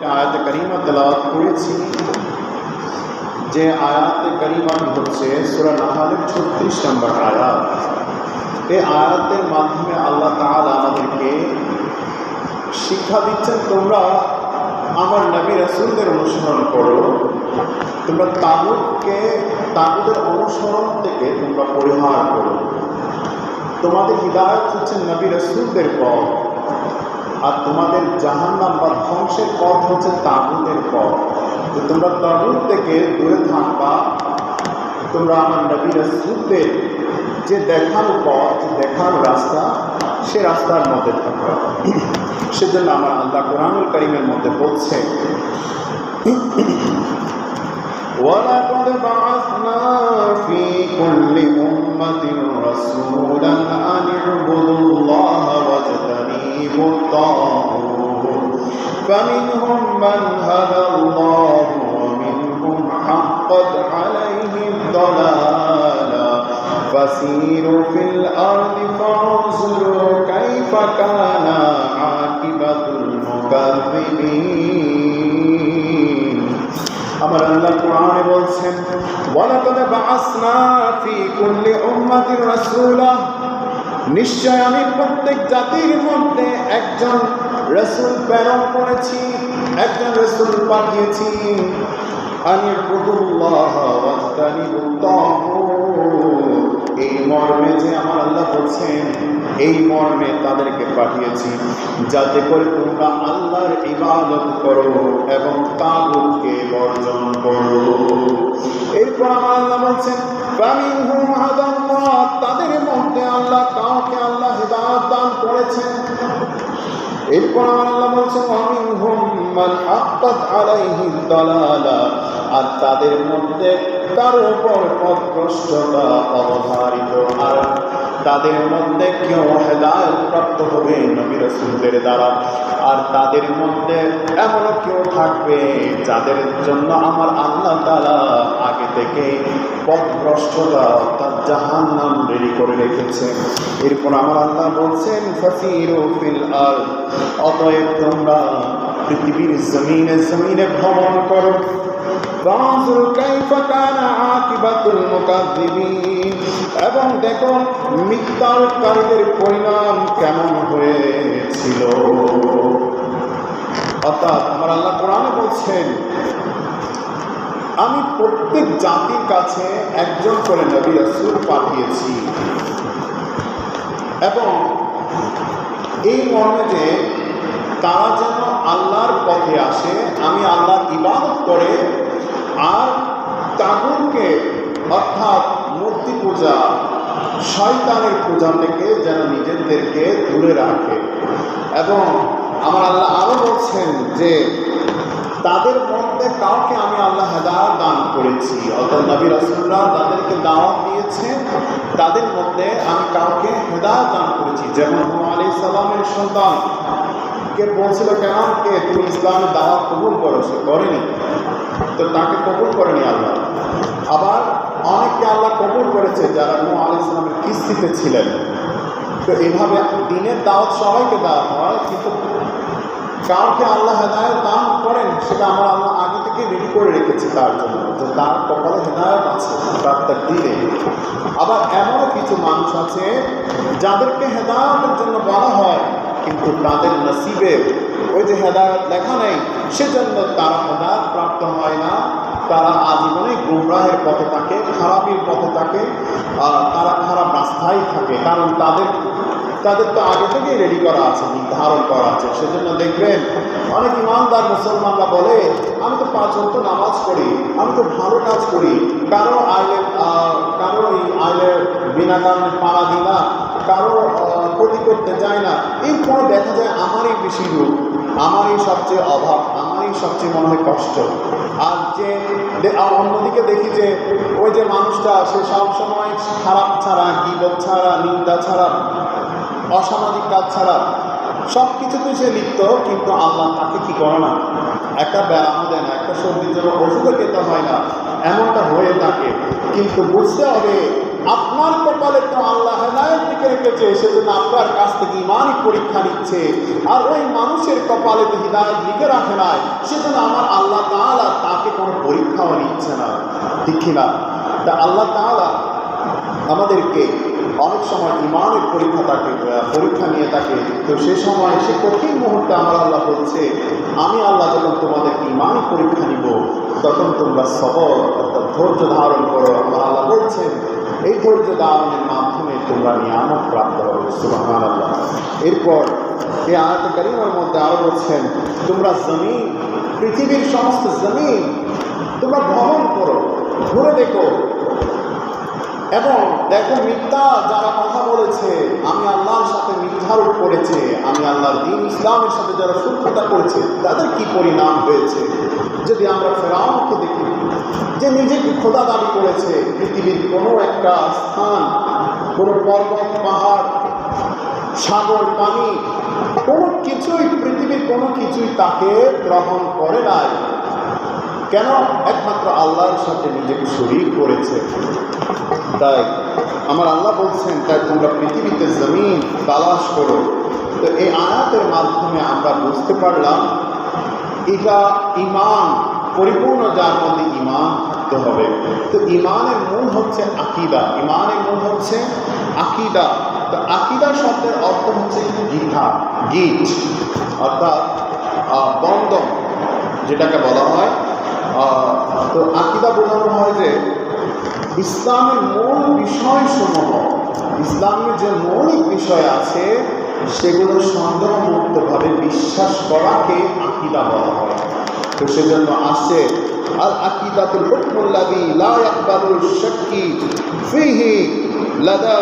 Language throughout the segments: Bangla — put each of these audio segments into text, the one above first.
আয়াতে কারিমা তেলাওয়াত করেছি, যে আয়াতে কারিমাটি হচ্ছে সূরা নাহলের 36 নম্বর আয়াত। এই আয়াতের মাধ্যমে আল্লাহ তাআলা আমাদেরকে শিক্ষা দিচ্ছেন, তোমরা আমার নবী রাসূলদের অনুসরণ করো, তোমরা তাগুতের অনুসরণ থেকে তোমরা পরিহার করো। তোমাদের হিদায়াত হচ্ছে নবী রাসূলদের পথ, আর তোমাদের জাহান্নাম বা ধ্বংসের পথ হচ্ছে তাগুতের পথ। তো তোমরা তাগুত থেকে দূরে থাকবা, তোমরা আমার নবী রাসূলদের যে দেখানো পথ, দেখানো রাস্তা, সে রাস্তার মধ্যে থাকবা। সেজন্য আমার আল্লাহ কোরআনুল কারীমের মধ্যে বলছে, وَلَقَدْ بَعَثْنَا فِي كُلِّ أُمَّةٍ رَسُولًا أَنِ اعْبُدُوا اللَّهَ وَاجْتَنِبُوا الطَّاغُوتَ فَمِنْهُم مَّنْ هَدَى اللَّهُ وَمِنْهُمْ حَقَّتْ عَلَيْهِ الضَّلَالَةُ فَسِيرُوا فِي الْأَرْضِ فَانظُرُوا كَيْفَ كَانَ عَاقِبَةُ الْمُكَذِّبِينَ। আমার আল্লাহ কোরআনে বলছেন, ওয়ালাকাদ বাআসনা ফি কুল্লি উম্মাতির রাসূলা, নিশ্চয় আমি প্রত্যেক জাতির মধ্যে একজন রাসূল প্রেরণ করেছি, একজন রাসূল পাঠিয়েছি। আনিবুদুল্লাহ ওয়াজতানিবুত তাগুত, এই মর্মে যে আমার আল্লাহ বলছেন, এই মর্মে তাদেরকে পাঠিয়েছি যাতে করে তোমরা আল্লাহর ইবাদত করো এবং তাগুতকে বর্জন করো। এরপর আমার আল্লাহ বলছেন, ফামিনহুম হাদাল্লাহ, তাদের মধ্যে আল্লাহ কাউকে আল্লাহ হিদায়াত দান করেছেন। এরপর আমার আল্লাহ বলছেন, ওয়ামিনহুম মান হাক্কাত আলাইহি দালালা, আর তাদের মধ্যে কারো উপর পথভ্রষ্টতা অবধারিত, আর তাদের মধ্যে কেউ হেদায়েত প্রাপ্ত হবে নবী রাসূলদের দ্বারা, আর তাদের মধ্যে এমন কেউ থাকবে যাদের জন্য আমার আল্লাহ তাআলা আগে থেকে পথভ্রষ্টতা অর্থাৎ জাহান্নাম রেডি করে রেখেছে। এরপর আমার আল্লাহ বলছেন, ফাসিরু ফিল আরদ, অতএব তোমরা পৃথিবীর জমিনে ভ্রমণ করো। ফানজুর কাইফা কানা আকিবাতুল মুকাজ্জিবিন, এবং দেখো মিথ্যাকারীদের পরিণাম কেমন হয়েছিল। অর্থাৎ আমার আল্লাহ কোরআনে বলছেন, আমি প্রত্যেক জাতির কাছে একজন করে নবী রাসূল পাঠিয়েছি, এবং এই মর্মে যে তারা যেন আল্লাহর পথে আসে, আমি আল্লাহর ইবাদত করে আর তাগুতকে অর্থাৎ মূর্তি পূজা, শয়তানের পূজা থেকে যেন নিজেদেরকে দূরে রাখে। এবং আমার আল্লাহ আরও বলছেন যে তাদের মধ্যে কাউকে আমি আল্লাহ হেদায়েত দান করেছি, অর্থাৎ নবী রাসূলরা তাদেরকে দাওয়াত দিয়েছে, তাদের মধ্যে আমি কাউকে হেদায়েত দান করেছি। যেমন নূহ আলাইহিস সালামের সন্তান কে বলছিল, কেন কে তুমি ইসলামের দাওয়াত কবুল করো, সে করেনি, তো তাকে কবুল করেনি আল্লাহ। আবার অনেককে আল্লাহ কবুল করেছে যারা নূহ আলাইহিস সালামের কিস্তিতে ছিলেন। তো এইভাবে দিনের দাওয়াত সবাইকে দেওয়া হয়, কিন্তু কাউকে আল্লাহ হেদায়েত দান করেন সেটা আমার আল্লাহ আগে থেকে রেডি করে রেখেছে তার জন্য, যে তার কপালে হেদায়েত আছে, তার তাকদীরে। আবার এমনও কিছু মানুষ আছে যাদেরকে হেদায়েতের জন্য বলা হয়, কিন্তু তাদের নসিবে ওই যে হেদায়েত লেখা নেই, সেজন্য তারা হেদায়েত প্রাপ্ত হয় না, তারা আজীবনে গুমরাহের পথে থাকে, খারাপির পথে থাকে, তারা খারাপ রাস্তায় থাকে। কারণ তাদের তো আগে থেকেই রেডি করা আছে, নির্ধারণ করা আছে। সেজন্য দেখবেন অনেক ইমানদার মুসলমানরা বলে, আমি তো 5 ওয়াক্ত নামাজ পড়ি, আমি তো ভালো কাজ করি, কারো এই আইলে বিনা কারণে পাড়া দিই না, কারো ক্ষতি করতে যায় না। এরপর দেখা যায় আমারই বেশি রূপ, আমারই সবচেয়ে অভাব, আমারই সবচেয়ে মনে হয় কষ্ট। আর যে অন্যদিকে দেখি যে ওই যে মানুষটা, সে সবসময় খারাপ ছাড়া, গীবত ছাড়া, নিন্দা ছাড়া, অসামাজিক কাজ ছাড়া সব কিছুতে সে লিপ্ত, কিন্তু আল্লাহ তাকে কি করে না, একটা ব্যায়াম দেয় না, একটা সর্দির জন্য ওষুধও খেতে হয় না, এমনটা হয়ে থাকে। কিন্তু বুঝতে হবে আপনার কপালে তো আল্লাহ হেদায়েত দিকে রেখেছে, সেজন্য আপনার কাছ থেকে ইমানই পরীক্ষা নিচ্ছে। আর ওই মানুষের কপালে তো হিদায়ত লিখে রাখে নাই, সেজন্য আমার আল্লাহ তাআলা তাকে কোনো পরীক্ষাও নিচ্ছে না, ঠিক কিনা? তা আল্লাহ তাআলা আমাদেরকে অনেক সময় ইমানের পরীক্ষা নিয়ে থাকে। তো সে সময় সে কঠিন মুহূর্তে আমার আল্লাহ বলছে, আমি আল্লাহ যখন তোমাদেরকে ইমানই পরীক্ষা নিব, তখন তোমরা সবর অর্থাৎ ধৈর্য ধারণ করো। আমার আল্লাহ বলছেন এই ধৈর্য ধারণের মাধ্যমে তোমরা নিয়ামত প্রাপ্ত হবে। সুবহানাল্লাহ। এরপর এই আয়াতে কারিমার মধ্যে আরো বলছেন, তোমরা জমিন, পৃথিবীর সমস্ত জমিন তোমরা ভ্রমণ করো, ঘুরে দেখো এবং দেখো মিথ্যা যারা কথা বলেছে, আমি আল্লাহর সাথে মিথ্যারোপ করেছে, আমি আল্লাহর দ্বীন ইসলামের সাথে যারা শত্রুতা করেছে, তাদের কি পরিণাম হয়েছে। যদি আমরা ফেরাউনকে দেখি, যে নিজেকে খোদা দাবি করেছে, পৃথিবীর কোনো একটা স্থান, কোনো পর্বত পাহাড় সাগর পানি কোনো কিছুই, পৃথিবীর কোনো কিছুই তাকে গ্রহণ করে নাই। কেন? একমাত্র আল্লাহর সাথে নিজেকে শরীক করেছে। তাই আমার আল্লাহ বলছেন, তাই তোমরা পৃথিবীতে জমিন তালাশ করো। তো এই আয়াতের মাধ্যমে আমরা বুঝতে পারলাম এটা ইমান পরিপূর্ণ, যার মধ্যে ইমান থাকতে হবে। তো ইমানের মূল হচ্ছে আকীদা, ইমানের মূল হচ্ছে আকীদা। তো আকীদা শব্দের অর্থ হচ্ছে গিট, অর্থাৎ বন্ধন যেটাকে বলা হয়। তো আকীদা বোঝানো হয় যে ইসলামের মূল বিষয়সমূহ, ইসলামের যে মৌলিক বিষয় আছে সেগুলো সন্দেহমুক্তভাবে বিশ্বাস করাকে আকীদা বলা হয়। তো সেজন্য আসছে আল আকীদাতুল হুকমুল্লাযী লা ইয়াকবালুল শাক্কি ফীহি লাদা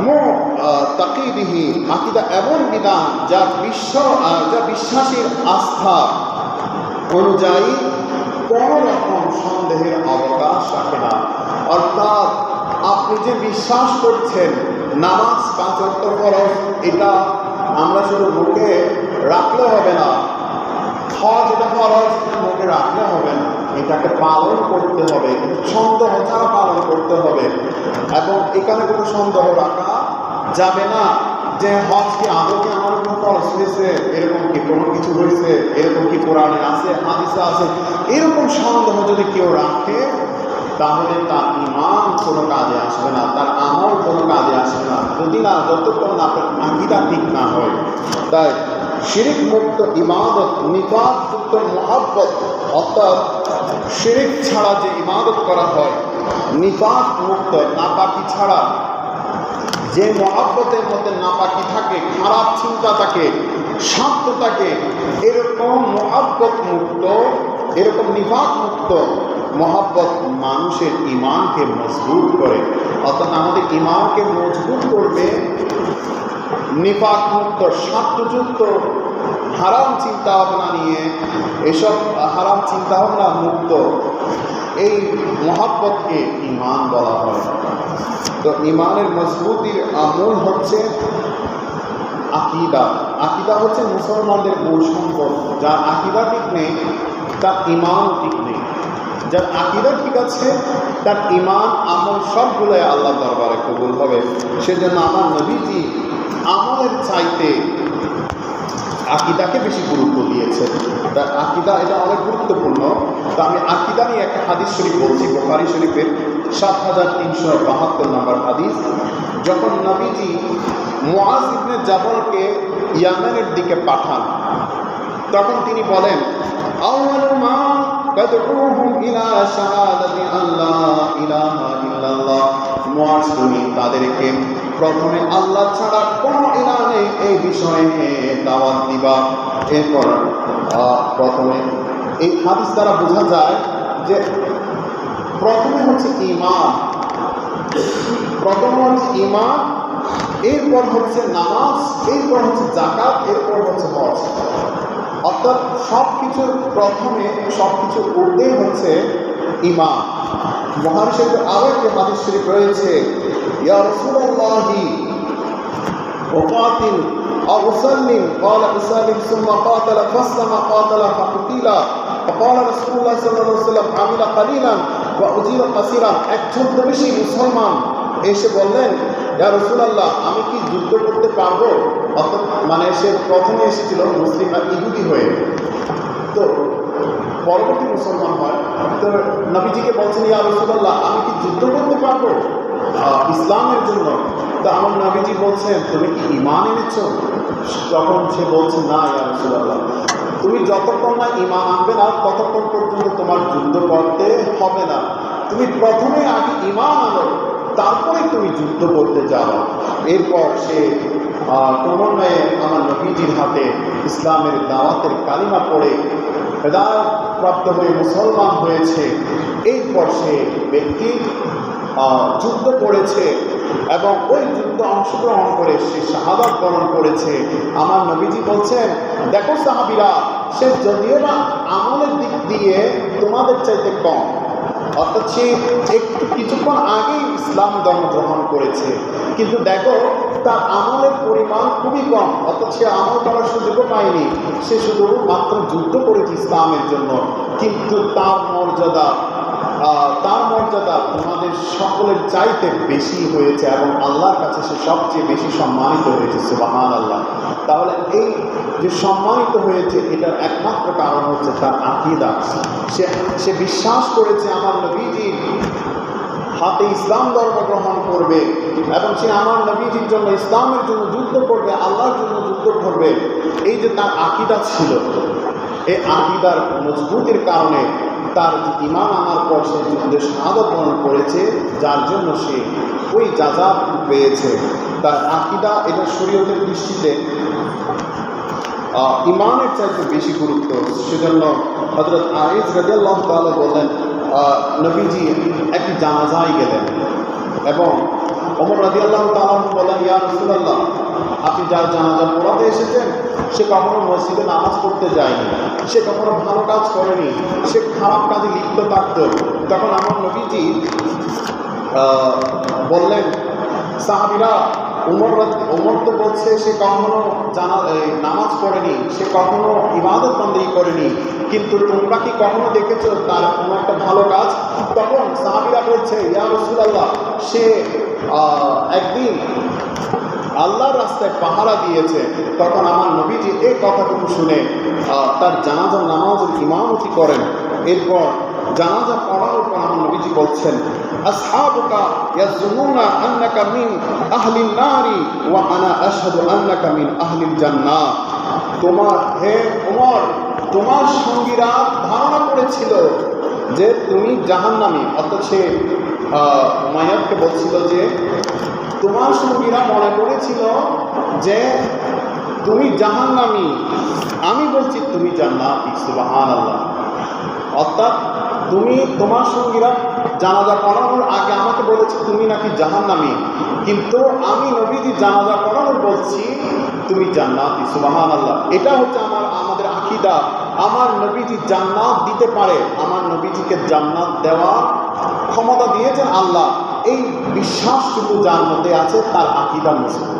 মুতাকিদিহি। আকীদা এমন বিধান যা বিশ্বাসীর আস্থা অনুযায়ী কোনো রকম সন্দেহের অবকাশ রাখে না। অর্থাৎ আপনি যে বিশ্বাস করছেন নামাজ 5 ওয়াক্ত ফরজ, এটা আমরা শুধু মুখে রাখলে হবে না। হজ এটা ফরজ, মুখে রাখলে হবে না, এটাকে পালন করতে হবে, সন্দেহ ছাড়া পালন করতে হবে। এবং এখানে কোনো সন্দেহ রাখা যাবে না যে হজ কি আদৌ কি আমার কোনো ফরজ হয়েছে, এরকম কি কোনো কিছু হয়েছে, এরকম কি কোরআনে আছে, হাদিসে আছে, এরকম সন্দেহ যদি কেউ রাখে তাহলে তার ঈমান কোনো কাজে আসবে না, তার আমল কোনো কাজে আসবে না, যদি না যতক্ষণ না আপনার আকীদা ঠিক না হয়। তাই শিরিক মুক্ত ইবাদত, নিফাক যুক্ত মুহাব্বত, অর্থাৎ শিরিক ছাড়া যে ইবাদত করা হয়, নিফাক মুক্ত নাপাকি ছাড়া যে মুহাব্বতের মধ্যে নাপাকি থাকে, খারাপ চিন্তা থাকে, স্বার্থ থাকে, এরকম মুহাব্বত মুক্ত, এরকম নিফাক মুক্ত মুহাব্বত মানুষের ঈমানকে মজবুত করে। অর্থাৎ আমাদের ঈমানকে মজবুত করবে নিফাক মুক্ত, স্বার্থযুক্ত হারাম চিন্তা ভাবনা নিয়ে, এসব হারাম চিন্তা ভাবনা মুক্ত এই মুহাব্বতকে ঈমান বলা হয়। তো ঈমানের মজবুতির মূল হচ্ছে আকীদা। আকীদা হচ্ছে মুসলমানদের মূল সম্পদ। যার আকীদা ঠিক নেই তার ঈমান ঠিক নেই। যার আকীদা ঠিক আছে তার ঈমান আমল সবগুলোই আল্লাহ দরবারে কবুল হবে। সেজন্য আমার নবীজি আমলের চাইতে আকীদাকে বেশি গুরুত্ব দিয়েছে। তার আকীদা এটা অনেক গুরুত্বপূর্ণ। তো আমি আকীদা নিয়ে একটা হাদিস শরীফ বলছি, বুখারী শরীফের 7372 নম্বর হাদিস। যখন নবীজি মুআজ ইবনে জাবালকে ইয়ামেনের দিকে পাঠান, তখন তিনি বলেন, আউয়ালু মা তাদউহুম ইলা শাহাদাতি আল্লা ইলাহা ইল্লাল্লাহ। মুআজ, তুমি তাদেরকে প্রথমে আল্লাহ ছাড়া কোনো ইলাহ নেই এই বিষয়ে দাওয়াত দিবা। এরপর প্রথমে এই হাদিস দ্বারা বোঝা যায় যে প্রথমে হচ্ছে ঈমান, প্রথম হচ্ছে ঈমান, এরপর হচ্ছে নামাজ, এরপর হচ্ছে যাকাত, এরপর হচ্ছে হজ। অর্থাৎ সব কিছুর প্রথমে, সব কিছুর ঊর্ধ্বেই হচ্ছে ঈমান। বুখারী শরীফে আরও একটি হাদিস শরীফ রয়েছে, ইয়া রাসূলুল্লাহি উকাতিল আও উসাল্লিম, ক্বালা উসাল্লিম সুম্মা ক্বাতালা ফাসলামা ক্বাতালা ফাকুতিলা, ক্বালা রাসূলুল্লাহ সাল্লাল্লাহু আলাইহি ওয়াসাল্লাম আমিলা কালিলান ওয়া উজিরা কাসীরান। এক ছদ্মবেশী মুসলমান এসে বললেন, ইয়া রাসূলুল্লাহ, আমি কি যুদ্ধ করতে পারবো? অর্থাৎ মানে সে প্রথমে এসেছিল মুসলিম আর ইহুদি হয়ে, তো পরবর্তী মুসলমান হয়। তো নবীজিকে বলছেন, ইয়া রাসূলুল্লাহ, আমি কি যুদ্ধ করতে পারবো ইসলামের জন্য? তো আমার নবীজি বলছেন, তুমি কি ঈমান এনেছো? তখন সে বলছে, না ইয়া রাসূলুল্লাহ, তুমি যতক্ষণ না ঈমান আনবে না ততক্ষণ পর্যন্ত তোমার যুদ্ধ করতে হবে না। তুমি প্রথমে আগে ঈমান আনো, তারপরে তুমি যুদ্ধ করতে যাও। এরপর সে ক্রমান্বয়ে আমার নবীজির হাতে ইসলামের দাওয়াতের কালিমা পড়ে হেদায়েত প্রাপ্ত হয়ে মুসলমান হয়েছে। এরপর সে ব্যক্তি যুদ্ধ করেছে এবং ওই যুদ্ধে অংশগ্রহণ করে সে শাহাদাত বরণ করেছে। আমার নবীজি বলছেন, দেখো সাহাবীরা, সে যদিও না আমলের দিক দিয়ে তোমাদের চাইতে কম, অর্থাৎ সে একটু কিছুক্ষণ আগেই ইসলাম ধর্ম গ্রহণ করেছে, কিন্তু দেখো তার আমলের পরিমাণ খুবই কম, অর্থাৎ সে আমল করার সুযোগও পায়নি। সে শুধু মাত্র যুদ্ধ করেছে ইসলামের জন্য, কিন্তু তার মর্যাদা তোমাদের সকলের চাইতে বেশি হয়েছে এবং আল্লাহর কাছে সে সবচেয়ে বেশি সম্মানিত হয়েছে। সুবহানাল্লাহ। তাহলে এই যে সম্মানিত হয়েছে, এটার একমাত্র কারণ হচ্ছে তার আকীদা। সে বিশ্বাস করেছে আমার নবীজি হাতে ইসলাম ধর্ম গ্রহণ করবে এবং সে আমার নবীজির জন্য, ইসলামের জন্য যুদ্ধ করবে, আল্লাহর জন্য যুদ্ধ করবে। এই যে তার আকীদা ছিল, এই আকীদার মজবুতির কারণে তার যে ঈমান আনার পর সে যুদ্ধে শাহাদাত বরণ করেছে, যার জন্য সে ওই যাজা পেয়েছে। তার আকীদা, এটা শরীয়তের দৃষ্টিতে ঈমানের চাইতে বেশি গুরুত্ব। সেজন্য হযরত আয়েশ রাদিয়াল্লাহু তাআলা বললেন, নবীজি একটি জানাজায় গেলেন এবং ওমর রাদিয়াল্লাহু তাআলা বললেন, ইয়া রাসূলুল্লাহ, আপনি যার জানাজা পড়াতে এসেছেন সে কখনো মসজিদে নামাজ পড়তে যায়নি, সে কখনো ভালো কাজ করেনি, সে খারাপ কাজে লিপ্ত থাকত। তখন আমার নবীজি বললেন, সাহাবীরা, ওমর তো বলছে সে কখনো নামাজ পড়েনি, সে কখনো ইবাদত বন্দেগী করেনি, কিন্তু তোমরা কি কখনো দেখেছো তার কোনো একটা ভালো কাজ? তখন সাহাবীরা বলছে, ইয়া রাসূলুল্লাহ, সে একদিন আল্লাহর রাস্তায় পাহারা দিয়েছে। তখন আমার নবীজি এই কথাটুকু শুনে তার জানাজার নামাজের ইমামতি করেন। এরপর জানাজা পড়ার পর আমার নবীজি বলছেন, আসহাবুকা ইয়াজুনুনা আন্নাকা মিন আহলিন নারি ওয়া আনা আশহাদু আন্নাকা মিন আহলিল জান্নাহ। হে ওমর, তোমার সঙ্গীরা ধারণা করেছিল যে তুমি জাহান্নামী, অর্থাৎ সে উমাইয়াকে বলছিল যে তোমার সঙ্গীরা মনে করেছিল যে তুমি জাহান্নামী, আমি বলছি তুমি জান্নাতি। সুবহানাল্লাহ। অর্থাৎ তোমার সঙ্গীরা জানাজা পড়ানোর আগে আমাকে বলেছে তুমি নাকি জাহান্নামী, কিন্তু আমি নবীজি জানাজা পড়ানোর বলছি তুমি জান্নাতি। সুবহানাল্লাহ। এটা হচ্ছে আমাদের আকীদা। আমার নবীজি জান্নাত দিতে পারে, আমার নবীজিকে জান্নাত দেওয়ার ক্ষমতা দিয়েছেন আল্লাহ। এই বিশ্বাসটুকু যার মধ্যে আছে তার আকীদা মজবুত।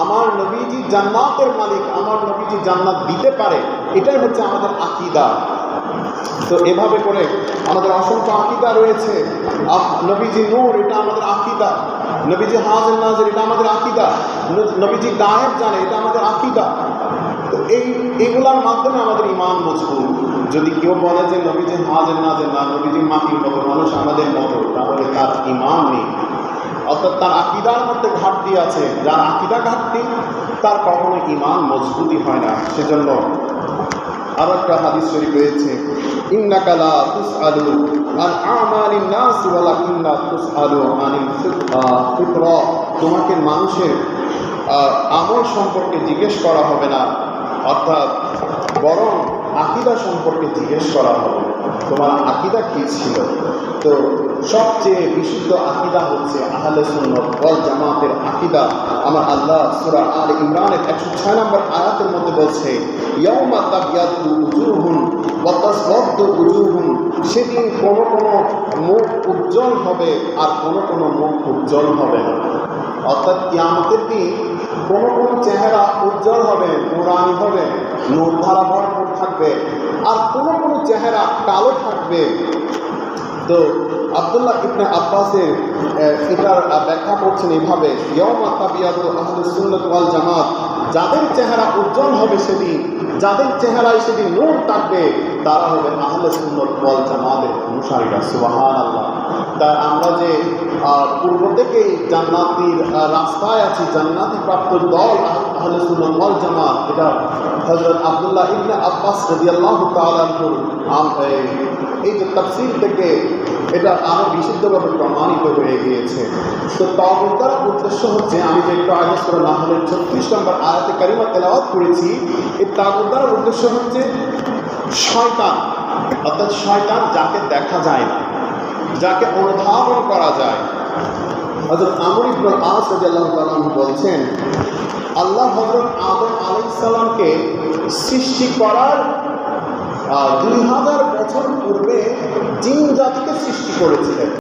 আমার নবীজি জান্নাতের মালিক, আমার নবীজি জান্নাত দিতে পারে, এটাই হচ্ছে আমাদের আকীদা। তো এভাবে করে আমাদের অসংখ্য আকীদা রয়েছে। নবীজি নূর, এটা আমাদের আকীদা। নবীজি হাজির নাজির, এটা আমাদের আকীদা। নবীজি গায়েব জানে, এটা আমাদের আকীদা। তো এইগুলার মাধ্যমে আমাদের ঈমান মজবুত। যদি কেউ বলে যে নবীজি হাজির নাজির না, নবীজি মাটির মতো মানুষ, আমাদের মতো, তাহলে তার ঈমান নেই, অর্থাৎ তার আকীদার মধ্যে ঘাটতি আছে। যার আকীদা ঘাটতি তার কখনো ঈমান মজবুতই হয় না। সেজন্য আর একটা হাদিস শরীফ রয়েছে, ইন্নাকা লা তুসআলু আন আমালিন নাস ওয়ালাকিন্না তুসআলু আনিল ফিতরা। তোমাকে মানুষের আমল সম্পর্কে জিজ্ঞেস করা হবে না, অর্থাৎ বরং আকীদা সম্পর্কে জিজ্ঞেস করা হবে, তোমার আকীদা কী ছিল। তো সবচেয়ে বিশুদ্ধ আকীদা হচ্ছে আহলে সুন্নাত ওয়াল জামাতের আকীদা। আমার আল্লাহ সূরা আলে ইমরানের 106 নম্বর আয়াতের মধ্যে বলছে, ইয়াউমা তাবিয়াদু উজুহুন ওয়া তাসওয়াদু উজুহুন। সেদিন কোনো কোনো মুখ উজ্জ্বল হবে আর কোনো কোনো মুখ উজ্জ্বল হবে না। অর্থাৎ কিয়ামতের দিন কোনো কোনো চেহারা উজ্জ্বল হবে, নুরানি হবে, নূর ধারা ভরপুর থাকবে, আর কোনো কোনো চেহারা কালো থাকবে। তো আব্দুল্লাহ ইবনে আব্বাসের এটার ব্যাখ্যা করছেন এইভাবে, ইয়াউমা তাবিয়াদু আহলুস সুন্নাত ওয়াল জামাত, যাদের চেহারা উজ্জ্বল হবে সেদিন, যাদের চেহারায় সেদিন নূর থাকবে, তারা হবেন আহলে সুন্নাত ওয়াল জামাতের অনুসারীরা। সুবহানাল্লাহ। তাই আমরা যে পূর্ব থেকেই জান্নাতির রাস্তায় আছি, জান্নাতি প্রাপ্ত দল আহলে সুন্নাত ওয়াল জামাত, এটা হযরত আব্দুল্লাহ ইবনে আব্বাস রাদিয়াল্লাহু তাআলা এই যে তাফসীর থেকে এটা আরও বিশুদ্ধভাবে প্রমাণিত হয়ে গিয়েছে। তো তাগুত দ্বারা উদ্দেশ্য হচ্ছে, আমি যে একটু আগে সূরা নাহলের 36 নম্বর আয়াতে কারিমা তেলাওয়াত করেছি, এই তাগুত দ্বারা উদ্দেশ্য হচ্ছে শয়তান, অর্থাৎ শয়তান যাকে দেখা যায় না, যাকে অনুধাবন করা যায়। হযরত আমর ইবনে আস রাদিয়াল্লাহু তাআলা বলছেন, আল্লাহ হযরত আদম আলাইহিস সালামকে সৃষ্টি করার 2000 বছর পূর্বে জিন জাতিকে সৃষ্টি করেছিলেন।